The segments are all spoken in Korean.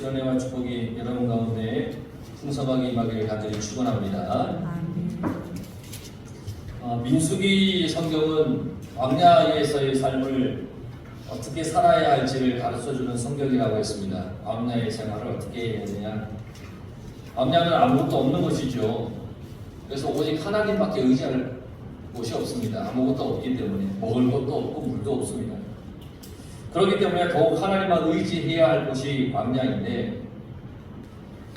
주의 은혜와 축복이 여러분 가운데 풍성하게 임하기를 간절히 축원합니다. 민수기 성경은 광야에서의 삶을 어떻게 살아야 할지를 가르쳐주는 성경이라고 했습니다. 광야의 생활을 어떻게 해야 되냐. 광야는 아무것도 없는 것이죠. 그래서 오직 하나님밖에 의지할 곳이 없습니다. 아무것도 없기 때문에 먹을 것도 없고 물도 없습니다. 그렇기 때문에 더욱 하나님만 의지해야 할 곳이 광야인데,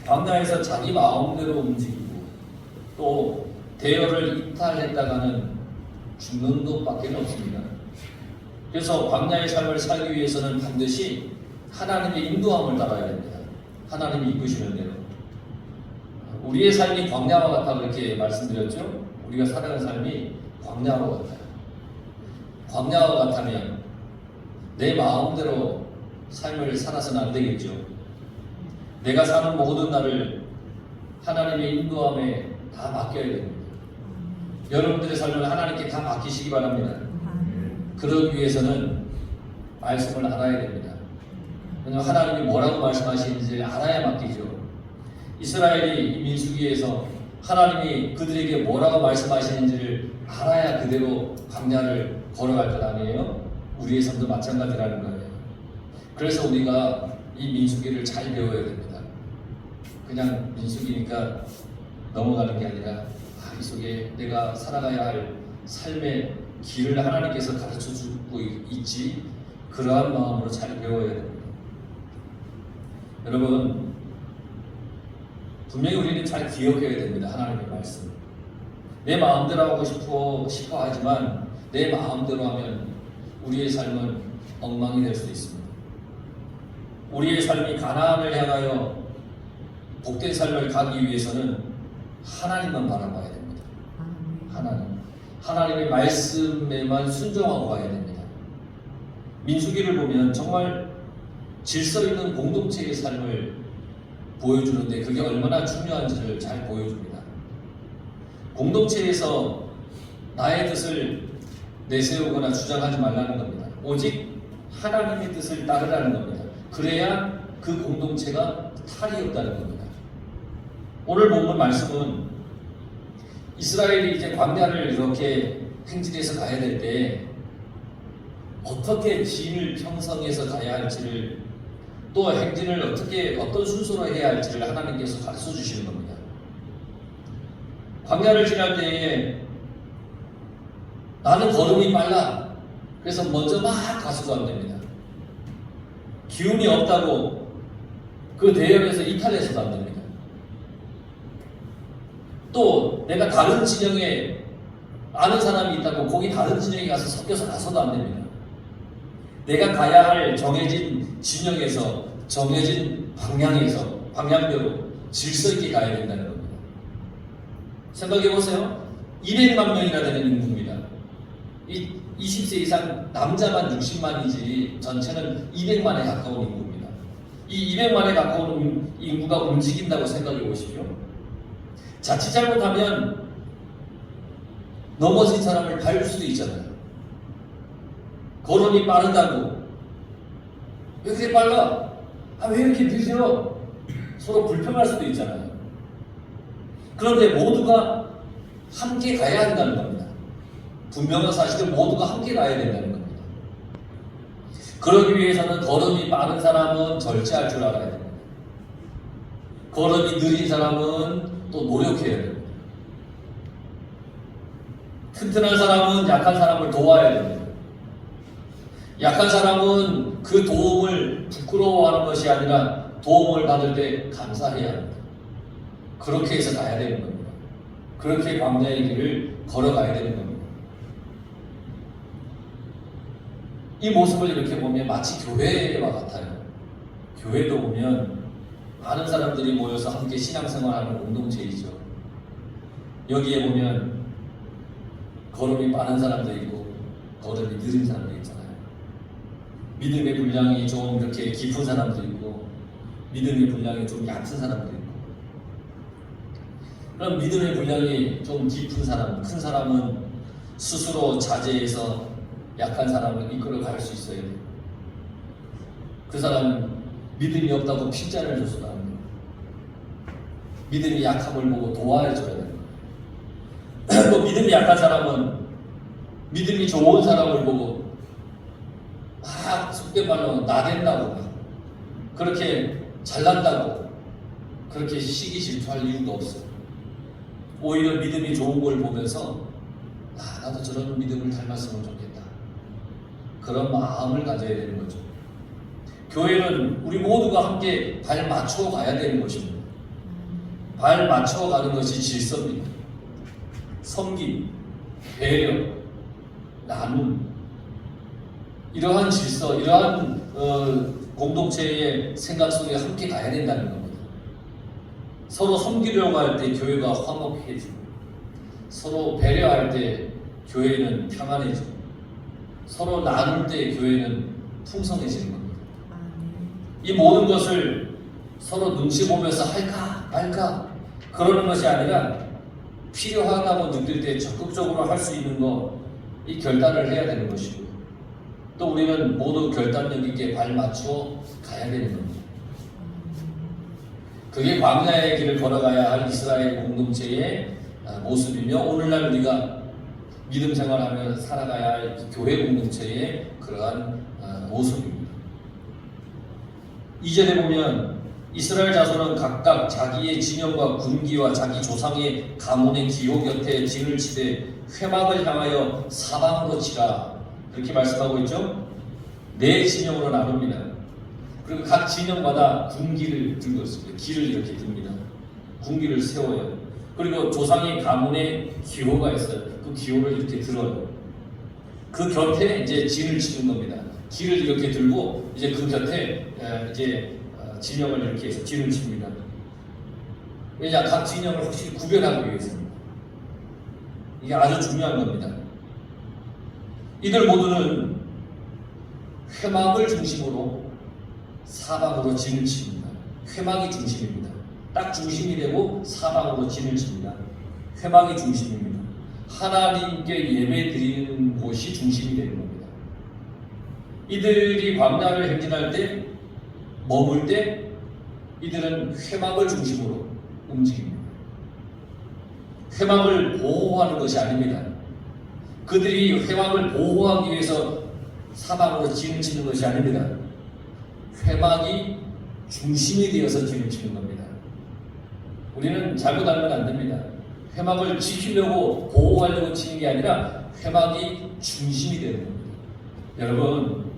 광야에서 자기 마음대로 움직이고 또 대열을 이탈했다가는 죽는 것밖에 없습니다. 그래서 광야의 삶을 살기 위해서는 반드시 하나님의 인도함을 따라야 됩니다. 하나님이 이끄시는 대로. 우리의 삶이 광야와 같다 그렇게 말씀드렸죠. 우리가 살아가는 삶이 광야와 같아요. 광야와 같다면 내 마음대로 삶을 살아서는 안 되겠죠. 내가 사는 모든 날을 하나님의 인도함에 다 맡겨야 됩니다. 여러분들의 삶을 하나님께 다 맡기시기 바랍니다. 그러기 위해서는 말씀을 알아야 됩니다. 왜냐하면 하나님이 뭐라고 말씀하시는지 알아야 맡기죠. 이스라엘이 민수기에서 하나님이 그들에게 뭐라고 말씀하시는지를 알아야 그대로 광야를 걸어갈 것 아니에요? 우리의 삶도 마찬가지라는 거예요. 그래서 우리가 이 민수기를 잘 배워야 됩니다. 그냥 민수기니까 넘어가는 게 아니라 이 속에 내가 살아가야 할 삶의 길을 하나님께서 가르쳐주고 있지, 그러한 마음으로 잘 배워야 됩니다. 여러분, 분명히 우리는 잘 기억해야 됩니다. 하나님의 말씀. 내 마음대로 하고 싶어 하지만 내 마음대로 하면 우리의 삶은 엉망이 될 수 있습니다. 우리의 삶이 가나안을 향하여 복된 삶을 가기 위해서는 하나님만 바라봐야 됩니다. 하나님의 말씀에만 순종하고 가야 됩니다. 민수기를 보면 정말 질서 있는 공동체의 삶을 보여주는데 그게 얼마나 중요한지를 잘 보여줍니다. 공동체에서 나의 뜻을 내세우거나 주장하지 말라는 겁니다. 오직 하나님의 뜻을 따르라는 겁니다. 그래야 그 공동체가 탈이 없다는 겁니다. 오늘 본문 말씀은 이스라엘이 이제 광야를 이렇게 행진해서 가야 될 때 어떻게 진을 형성해서 가야 할지를, 또 행진을 어떤 순서로 해야 할지를 하나님께서 가르쳐 주시는 겁니다. 광야를 지날 때에 나는 걸음이 빨라, 그래서 먼저 막 가서도 안 됩니다. 기운이 없다고 그 대열에서 이탈해서도 안 됩니다. 또 내가 다른 진영에 아는 사람이 있다고 거기 다른 진영에 가서 섞여서 나서도 안 됩니다. 내가 가야 할 정해진 진영에서, 정해진 방향대로 질서 있게 가야 된다는 겁니다. 생각해 보세요. 200만 명이나 되는 인구입니다. 20세 이상 남자만 60만이지 전체는 200만에 가까운 인구입니다. 이 200만에 가까운 인구가 움직인다고 생각해 보십시오. 자칫 잘못하면 넘어진 사람을 밟을 수도 있잖아요. 걸음이 빠르다고, 왜 그렇게 빨라? 왜 이렇게 늦어? 서로 불평할 수도 있잖아요. 그런데 모두가 함께 가야 한다는 겁니다. 분명한 사실은 모두가 함께 가야 된다는 겁니다. 그러기 위해서는 걸음이 빠른 사람은 절제할 줄 알아야 됩니다. 걸음이 느린 사람은 또 노력해야 됩니다. 튼튼한 사람은 약한 사람을 도와야 됩니다. 약한 사람은 그 도움을 부끄러워하는 것이 아니라 도움을 받을 때 감사해야 합니다. 그렇게 해서 가야 되는 겁니다. 그렇게 광야의 길을 걸어가야 되는 겁니다. 이 모습을 이렇게 보면 마치 교회와 같아요. 교회도 보면 많은 사람들이 모여서 함께 신앙생활하는 공동체이죠. 여기에 보면 걸음이 빠른 사람도 있고 걸음이 느린 사람도 있잖아요. 믿음의 분량이 좀 이렇게 깊은 사람도 있고 믿음의 분량이 좀 얕은 사람도 있고. 그럼 믿음의 분량이 좀 깊은 사람, 큰 사람은 스스로 자제해서 약한 사람을 이끌어 갈 수 있어야 돼요. 그 사람은 믿음이 없다고 핀잔을 줘서도 안 돼요. 믿음이 약함을 보고 도와줘야 돼요. 또 믿음이 약한 사람은 믿음이 좋은 사람을 보고 막 속된 말로 나댄다고 그렇게 잘난다고 그렇게 시기 질투할 이유가 없어요. 오히려 믿음이 좋은 걸 보면서 나도 저런 믿음을 닮았으면 좋겠다. 그런 마음을 가져야 되는 거죠. 교회는 우리 모두가 함께 발 맞춰 가야 되는 것입니다. 발 맞춰 가는 것이 질서입니다. 섬김, 배려, 나눔, 이러한 질서, 이러한 공동체의 생각 속에 함께 가야 된다는 겁니다. 서로 섬기려고 할 때 교회가 화목해지고, 서로 배려할 때 교회는 평안해지고, 서로 나눌 때 교회는 풍성해지는 겁니다. 이 모든 것을 서로 눈치 보면서 할까 말까 그러는 것이 아니라 필요하다고 느낄 때 적극적으로 할 수 있는 거, 이 결단을 해야 되는 것이고, 또 우리는 모두 결단력 있게 발 맞춰 가야 되는 겁니다. 그게 광야의 길을 걸어가야 할 이스라엘 공동체의 모습이며, 오늘날 우리가 믿음 생활하며 살아가야 할 교회 공동체의 그러한 모습입니다. 2절에 보면 이스라엘 자손은 각각 자기의 진영과 군기와 자기 조상의 가문의 기호 곁에 진을 치되 회막을 향하여 사방으로 치라, 그렇게 말씀하고 있죠. 네 진영으로 나눕니다. 그리고 각 진영마다 군기를 들고 있습니다. 기를 이렇게 듭니다. 군기를 세워요. 그리고 조상의 가문의 기호가 있어요. 그 기호를 이렇게 들어요. 그 곁에 이제 진을 치는 겁니다. 기를 이렇게 들고 이제 그 곁에 이제 진영을 이렇게 해서 진을 칩니다. 왜냐, 각 진영을 확실히 구별하기 위해서입니다. 이게 아주 중요한 겁니다. 이들 모두는 회막을 중심으로 사방으로 진을 칩니다. 회막이 중심입니다. 딱 중심이 되고 사방으로 진을 칩니다. 회막이 중심입니다. 하나님께 예배 드리는 곳이 중심이 되는 겁니다. 이들이 광야를 행진할 때, 머물 때 이들은 회막을 중심으로 움직입니다. 회막을 보호하는 것이 아닙니다. 그들이 회막을 보호하기 위해서 사방으로 진을 치는 것이 아닙니다. 회막이 중심이 되어서 진을 치는 겁니다. 우리는 잘못 알면 안 됩니다. 회막을 지키려고 보호하려고 치는 게 아니라 회막이 중심이 되는 겁니다. 여러분,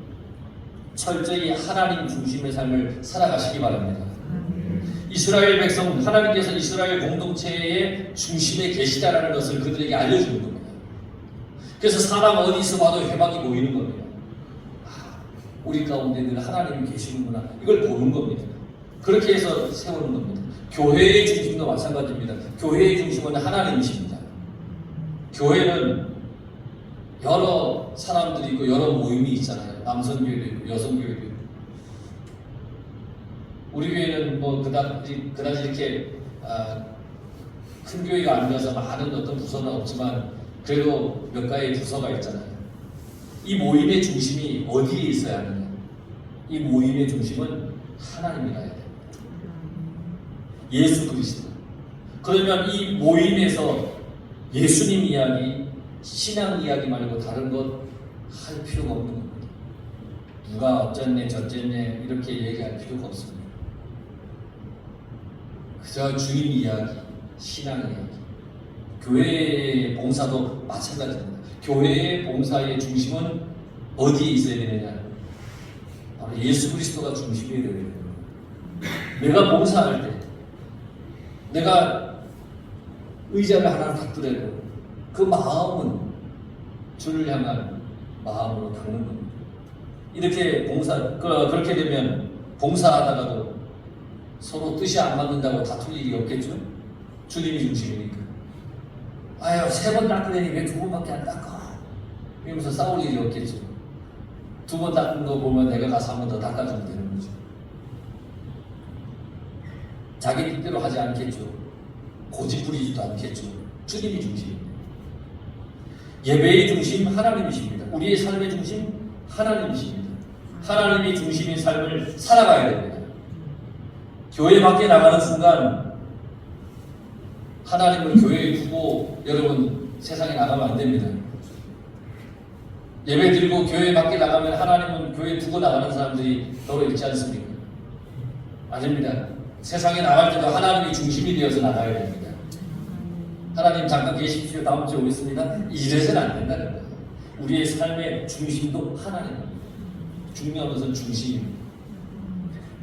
철저히 하나님 중심의 삶을 살아가시기 바랍니다. 이스라엘 백성, 하나님께서 이스라엘 공동체의 중심에 계시다라는 것을 그들에게 알려주는 겁니다. 그래서 사람 어디서 봐도 회막이 보이는 겁니다. 우리 가운데 늘 하나님이 계시는구나, 이걸 보는 겁니다. 그렇게 해서 세우는 겁니다. 교회의 중심도 마찬가지입니다. 교회의 중심은 하나님이십니다. 교회는 여러 사람들이 있고 여러 모임이 있잖아요. 남성교회도 있고 여성교회도 있고. 우리 교회는 뭐 그다지 이렇게 큰 교회가 아니라서 많은 어떤 부서는 없지만 그래도 몇 가지 부서가 있잖아요. 이 모임의 중심이 어디에 있어야 하느냐? 이 모임의 중심은 하나님이라야 돼요. 예수 그리스도. 그러면 이 모임에서 예수님 이야기, 신앙 이야기 말고 다른 것 할 필요가 없는 겁니다. 누가 어쨌네 저쨌네 이렇게 얘기할 필요가 없습니다. 그저 주님 이야기, 신앙 이야기. 교회의 봉사도 마찬가지입니다. 교회의 봉사의 중심은 어디에 있어야 되느냐? 바로 예수 그리스도가 중심이 되어야 됩니다. 내가 봉사할 때, 내가 의자를 하나 닦더라도 그 마음은 주를 향한 마음으로 닦는 겁니다. 이렇게 그렇게 되면 봉사하다가도 서로 뜻이 안 맞는다고 다툴 일이 없겠죠? 주님이 중심이니까. 아유, 3번 닦으려니 왜 2번밖에 안 닦아? 이러면서 싸울 일이 없겠죠. 2번 닦은 거 보면 내가 가서 한 번 더 닦아주면 되는 거죠. 자기 뜻대로 하지 않겠죠. 고집 부리지도 않겠죠. 주님이 중심입니다. 예배의 중심 하나님이십니다. 우리의 삶의 중심 하나님이십니다. 하나님이 중심인 삶을 살아가야 됩니다. 교회 밖에 나가는 순간 하나님을 교회에 두고 여러분 세상에 나가면 안 됩니다. 예배 드리고 교회 밖에 나가면 하나님은 교회에 두고 나가는 사람들이 더러 있지 않습니까? 아닙니다. 세상에 나갈 때도 하나님이 중심이 되어서 나가야 됩니다. 하나님 잠깐 계십시오. 다음 주에 오겠습니다. 이래서는 안 된다는 거예요. 우리의 삶의 중심도 하나님입니다. 중요한 것은 중심입니다.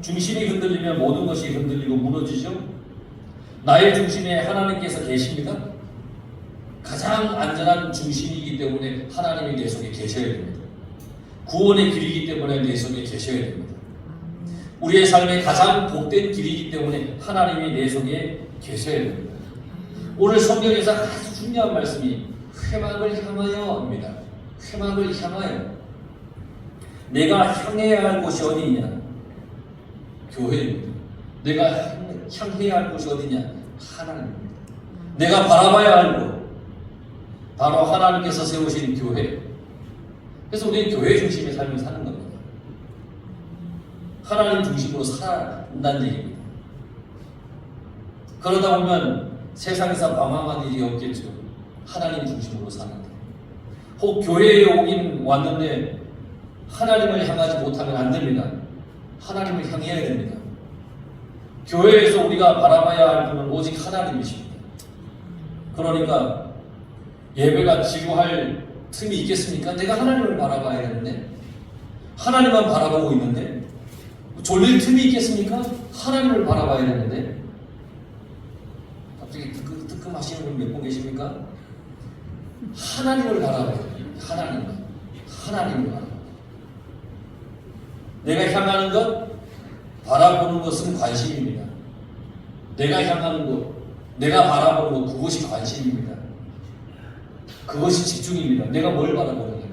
중심이 흔들리면 모든 것이 흔들리고 무너지죠. 나의 중심에 하나님께서 계십니다. 가장 안전한 중심이기 때문에 하나님이 내 속에 계셔야 됩니다. 구원의 길이기 때문에 내 속에 계셔야 됩니다. 우리의 삶의 가장 복된 길이기 때문에 하나님이 내 속에 계셔야 됩니다. 오늘 성경에서 아주 중요한 말씀이 회막을 향하여 합니다. 회막을 향하여. 내가 향해야 할 곳이 어디 있냐? 교회입니다. 내가 향해야 할 곳이 어디냐? 하나님입니다. 내가 바라봐야 할 곳, 바로 하나님께서 세우신 교회. 그래서 우리는 교회 중심의 삶을 사는 겁니다. 하나님 중심으로 산다는 얘기입니다. 그러다 보면 세상에서 방황한 일이 없겠죠. 하나님 중심으로 사는 것. 혹 교회에 오긴 왔는데 하나님을 향하지 못하면 안 됩니다. 하나님을 향해야 됩니다. 교회에서 우리가 바라봐야 할 분은 오직 하나님이십니다. 그러니까 예배가 지루할 틈이 있겠습니까? 내가 하나님을 바라봐야 되는데 하나님만 바라보고 있는데 졸릴 틈이 있겠습니까? 하나님을 바라봐야 되는데 갑자기 뜨끔하시는 분 몇 분 계십니까? 하나님을 바라봐야 돼요. 하나님을 바라봐요. 내가 향하는 것, 바라보는 것은 관심입니다. 내가 향하는 것, 내가 바라보는 것, 그것이 관심입니다. 그것이 집중입니다. 내가 뭘 바라보느냐.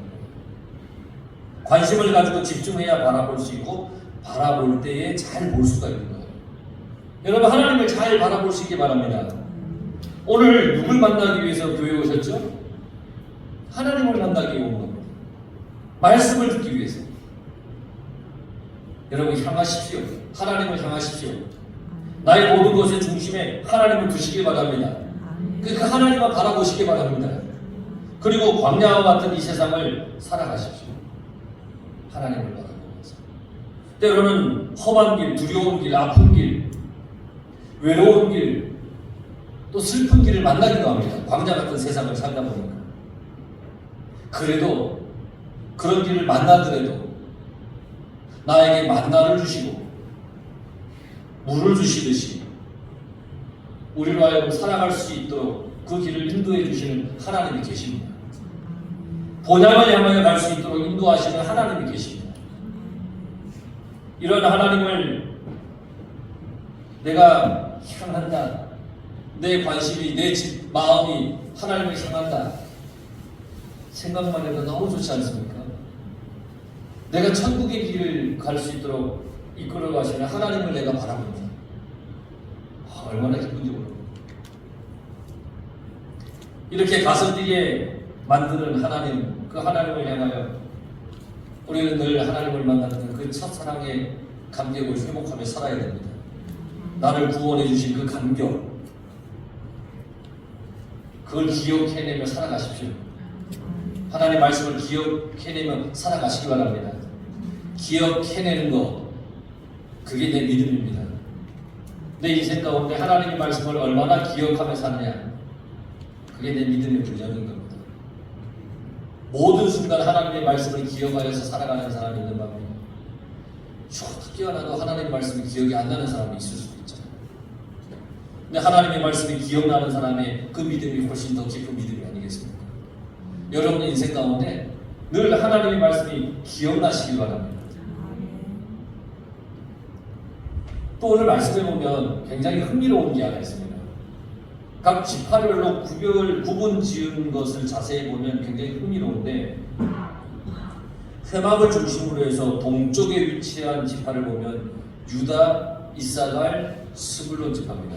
관심을 가지고 집중해야 바라볼 수 있고 바라볼 때에 잘 볼 수가 있는 거예요. 여러분 하나님을 잘 바라볼 수 있게 바랍니다. 오늘 누굴 만나기 위해서 교회에 오셨죠? 하나님을 만나기 위해 온 겁니다. 말씀을 듣기 위해서. 여러분 향하십시오. 하나님을 향하십시오. 나의 모든 것의 중심에 하나님을 두시길 바랍니다. 그 하나님만 바라보시기 바랍니다. 그리고 광야와 같은 이 세상을 살아가십시오. 하나님을 바라보면서. 때로는 험한 길, 두려운 길, 아픈 길, 외로운 길, 또 슬픈 길을 만나기도 합니다. 광야 같은 세상을 살다 보니까. 그래도 그런 길을 만나더라도 나에게 만나를 주시고 물을 주시듯이 우리로 하여금 살아갈 수 있도록 그 길을 인도해 주시는 하나님이 계십니다. 본향을 향하여 갈 수 있도록 인도하시는 하나님이 계십니다. 이런 하나님을 내가 향한다. 내 관심이, 내 마음이 하나님을 향한다. 생각만 해도 너무 좋지 않습니까? 내가 천국의 길을 갈 수 있도록 이끌어 가시는 하나님을 내가 바라봅니다. 얼마나 기쁜지 모릅니다. 이렇게 가슴 뛰게 만드는 하나님, 그 하나님을 향하여 우리는 늘 하나님을 만나는 그 첫사랑의 감격을 회복하며 살아야 됩니다. 나를 구원해 주신 그 감격, 그걸 기억해내며 살아가십시오. 하나님의 말씀을 기억해내며 살아가시기 바랍니다. 기억해내는 것, 그게 내 믿음입니다. 내 인생 가운데 하나님의 말씀을 얼마나 기억하며 사느냐, 그게 내 믿음의 분량인 겁니다. 모든 순간 하나님의 말씀을 기억하여서 살아가는 사람이 있는 겁니다. 뛰어나도 하나님의 말씀이 기억이 안 나는 사람이 있을 수도 있잖아요. 근데 하나님의 말씀이 기억나는 사람의 그 믿음이 훨씬 더 깊은 믿음이 아니겠습니까? 여러분의 인생 가운데 늘 하나님의 말씀이 기억나시길 바랍니다. 또 오늘 말씀해 보면 굉장히 흥미로운 게 하나 있습니다. 각 지파별로 구분 지은 것을 자세히 보면 굉장히 흥미로운데, 회막을 중심으로 해서 동쪽에 위치한 지파를 보면 유다, 이사갈, 스불론 지파입니다.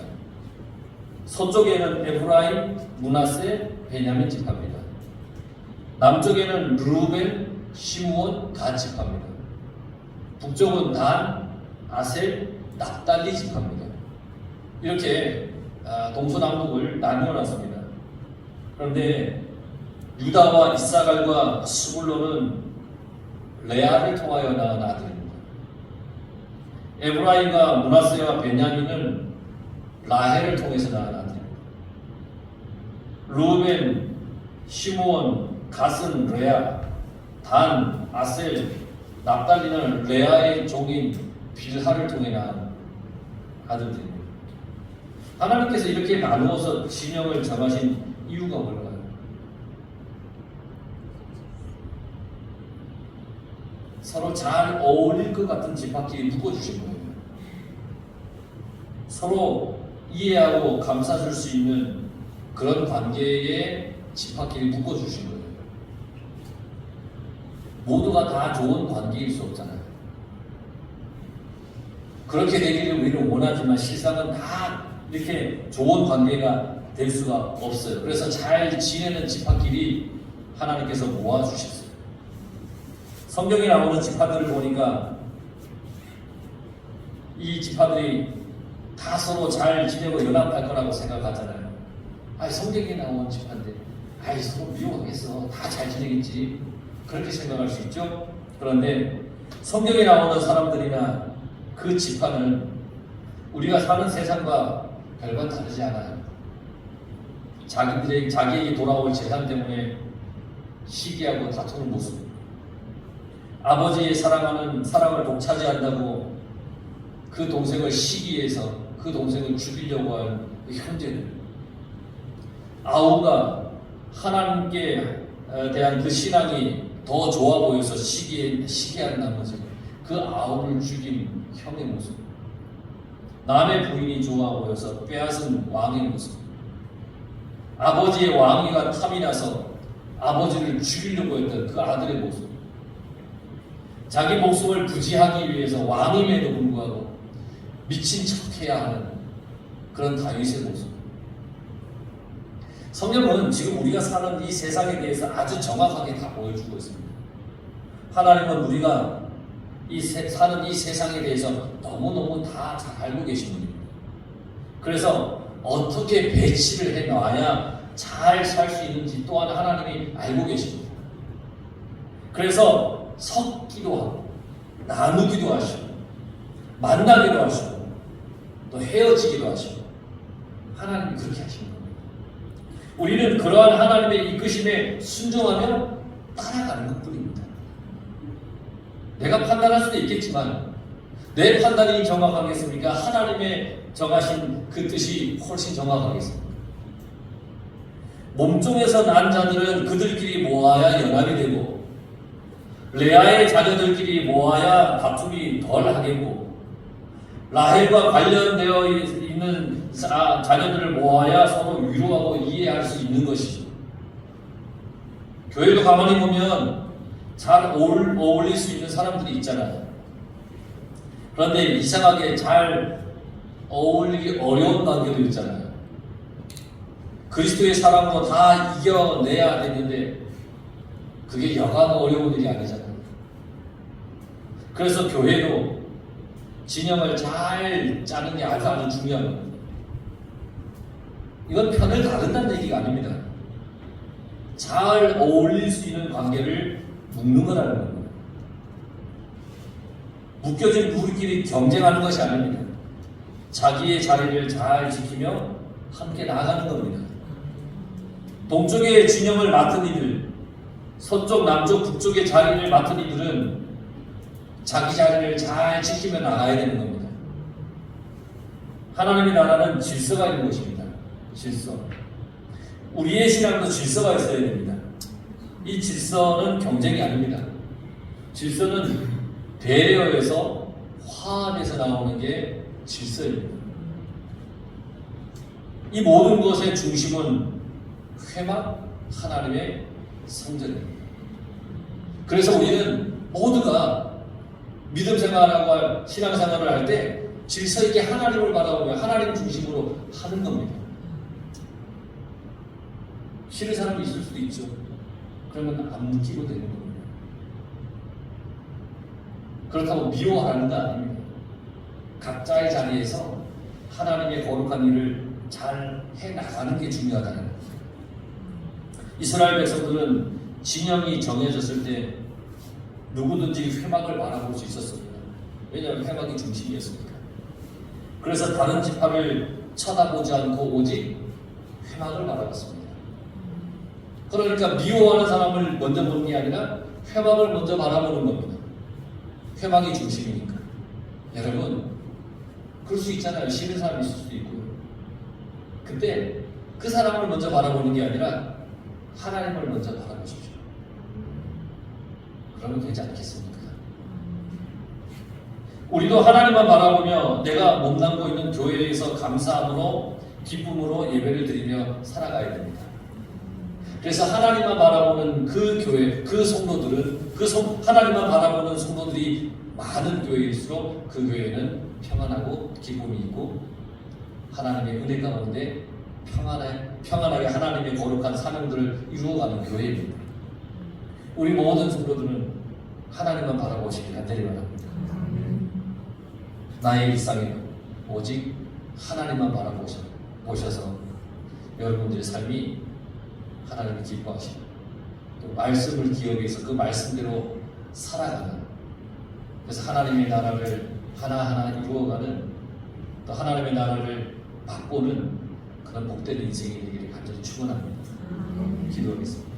서쪽에는 에프라임, 므낫세, 베냐민 지파입니다. 남쪽에는 르우벤, 시므온, 갓 지파입니다. 북쪽은 단, 아셀, 납달리 지파입니다. 이렇게 동서남북을 나누어 놨습니다. 그런데 유다와 이사갈과 스불론은 레아를 통하여 낳은 아들입니다. 에브라임과 므낫세와 베냐민은 라헬을 통해서 낳은 아들입니다. 루벤, 시므온, 갓은 레아, 단, 아셀, 납달리는 레아의 종인 빌하를 통해 낳은 아들들입니다. 하나님께서 이렇게 나누어서 진영을 정하신 이유가 뭘까요? 서로 잘 어울릴 것 같은 집합끼리 묶어주신 거예요. 서로 이해하고 감싸줄 수 있는 그런 관계에 집합끼리 묶어주신 거예요. 모두가 다 좋은 관계일 수 없잖아요. 그렇게 되기를 우리는 원하지만 실상은 다 이렇게 좋은 관계가 될 수가 없어요. 그래서 잘 지내는 집합끼리 하나님께서 모아주셨어요. 성경에 나오는 집합들을 보니까 이 집합들이 다 서로 잘 지내고 연합할 거라고 생각하잖아요. 성경에 나온 집합인데 서로 미워하겠어. 다 잘 지내겠지. 그렇게 생각할 수 있죠. 그런데 성경에 나오는 사람들이나 그 집합은 우리가 사는 세상과 별반 다르지 않아요. 자기에게 돌아올 재산 때문에 시기하고 다투는 모습, 아버지의 사랑을 독차지한다고 그 동생을 시기해서 그 동생을 죽이려고 하는 그 형제들, 아우가 하나님께 대한 그 신앙이 더 좋아 보여서 시기하는 나머지 그 아우를 죽인 형의 모습, 남의 부인이 좋아 보여서 빼앗은 왕의 모습, 아버지의 왕위가 탐이 나서 아버지를 죽이려고 했던 그 아들의 모습, 자기 목숨을 부지하기 위해서 왕임에도 불구하고 미친 척해야 하는 그런 다윗의 모습. 성경은 지금 우리가 사는 이 세상에 대해서 아주 정확하게 다 보여주고 있습니다. 하나님은 우리가 사는 이 세상에 대해서 너무너무 다 잘 알고 계신 분입니다. 그래서 어떻게 배치를 해놔야 잘 살 수 있는지 또한 하나님이 알고 계십니다. 그래서 섞기도 하고 나누기도 하시고 만나기도 하시고 또 헤어지기도 하시고 하나님이 그렇게 하시는 겁니다. 우리는 그러한 하나님의 이끄심에 순종하며 따라가는 것뿐입니다. 내가 판단할 수도 있겠지만 내 판단이 정확하겠습니까? 하나님의 정하신 그 뜻이 훨씬 정확하겠습니다. 몸종에서 난 자들은 그들끼리 모아야 연합이 되고 레아의 자녀들끼리 모아야 다툼이 덜 하겠고 라헬과 관련되어 있는 자녀들을 모아야 서로 위로하고 이해할 수 있는 것이죠. 교회도 가만히 보면 잘 어울릴 수 있는 사람들이 있잖아요. 그런데 이상하게 잘 어울리기 어려운 관계도 있잖아요. 그리스도의 사랑으로 다 이겨내야 되는데 그게 여간 어려운 일이 아니잖아요. 그래서 교회도 진영을 잘 짜는 게 아주 중요한 겁니다. 이건 편을 가른다는 얘기가 아닙니다. 잘 어울릴 수 있는 관계를 묶는 거라는 겁니다. 묶여진 누리끼리 경쟁하는 것이 아닙니다. 자기의 자리를 잘 지키며 함께 나아가는 겁니다. 동쪽의 진영을 맡은 이들, 서쪽, 남쪽, 북쪽의 자리를 맡은 이들은 자기 자리를 잘 지키며 나가야 되는 겁니다. 하나님의 나라는 질서가 있는 것입니다. 질서. 우리의 신앙도 질서가 있어야 됩니다. 이 질서는 경쟁이 아닙니다. 질서는 배려에서 화합에서 나오는 게 질서입니다. 이 모든 것의 중심은 회막 하나님의 성전입니다. 그래서 우리는 모두가 믿음 생활하고 신앙 생활을 할 때 질서 있게 하나님을 바라보며 하나님 중심으로 하는 겁니다. 싫은 사람이 있을 수도 있죠. 그러면 안 묶이고 되는 겁니다. 그렇다고 미워하는 거 아닙니다. 각자의 자리에서 하나님의 거룩한 일을 잘 해나가는 게 중요하다는 거예요. 이스라엘 백성들은 진영이 정해졌을 때 누구든지 회막을 바라볼 수 있었습니다. 왜냐하면 회막이 중심이었으니까. 그래서 다른 지파를 쳐다보지 않고 오직 회막을 바라봤습니다. 그러니까 미워하는 사람을 먼저 보는 게 아니라 회막을 먼저 바라보는 겁니다. 회막이 중심이니까. 여러분, 그럴 수 있잖아요. 싫은 사람이 있을 수도 있고요. 근데 그 사람을 먼저 바라보는 게 아니라 하나님을 먼저 바라보십시오. 그러면 되지 않겠습니까? 우리도 하나님만 바라보며 내가 몸담고 있는 교회에서 감사함으로 기쁨으로 예배를 드리며 살아가야 됩니다. 그래서 하나님만 바라보는 그 교회, 그 성도들은 하나님만 바라보는 성도들이 많은 교회일수록 그 교회는 평안하고 기쁨이 있고 하나님의 은혜 가운데 평안하게 하나님의 거룩한 사명들을 이루어가는 교회입니다. 우리 모든 성도들은 하나님만 바라보시기 간절히 바랍니다. 나의 일상에 오직 하나님만 바라보셔서 여러분들의 삶이 하나님을 기뻐하시고 또 말씀을 기억해서 그 말씀대로 살아가는, 그래서 하나님의 나라를 하나하나 이루어가는, 또 하나님의 나라를 맛보는 그런 복된 인생이 되기를 간절히 축원합니다. 기도하겠습니다.